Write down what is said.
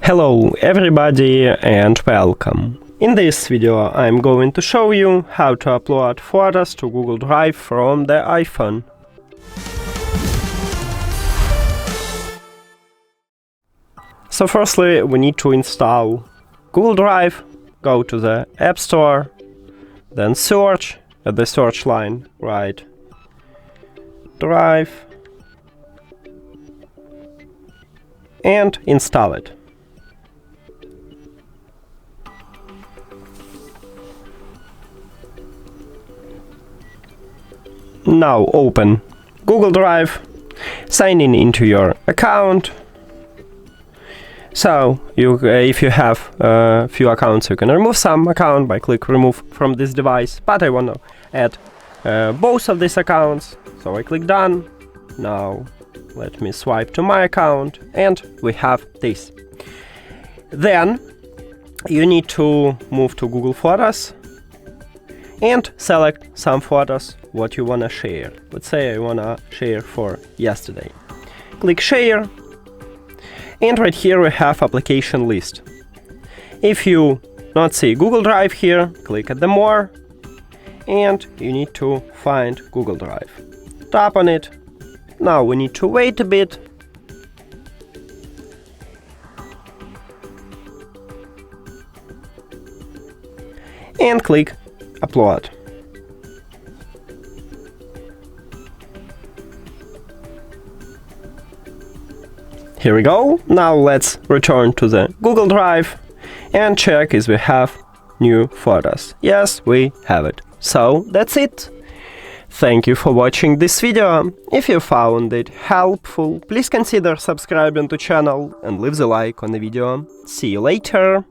Hello everybody and welcome. In this video I'm going to show you how to upload photos to Google Drive from the iPhone. So firstly we need to install Google Drive, go to the App Store, then search, at the search line write Drive and install it. Now open Google Drive, sign in into your account. So if you have a few accounts, you can remove some account by click remove from this device, but I want to add both of these accounts, so I click done. Now let me swipe to my account and we have this. Then you need to move to Google Photos and select some photos what you wanna share. Let's say I wanna share for yesterday. Click share, and right here we have application list. If you not see Google Drive here, click at the more, and you need to find Google Drive. Tap on it. Now we need to wait a bit. And click upload. Here we go. Now let's return to the Google Drive and check if we have new photos. Yes, we have it. So that's it. Thank you for watching this video. If you found it helpful, please consider subscribing to channel and leave the like on the video. See you later.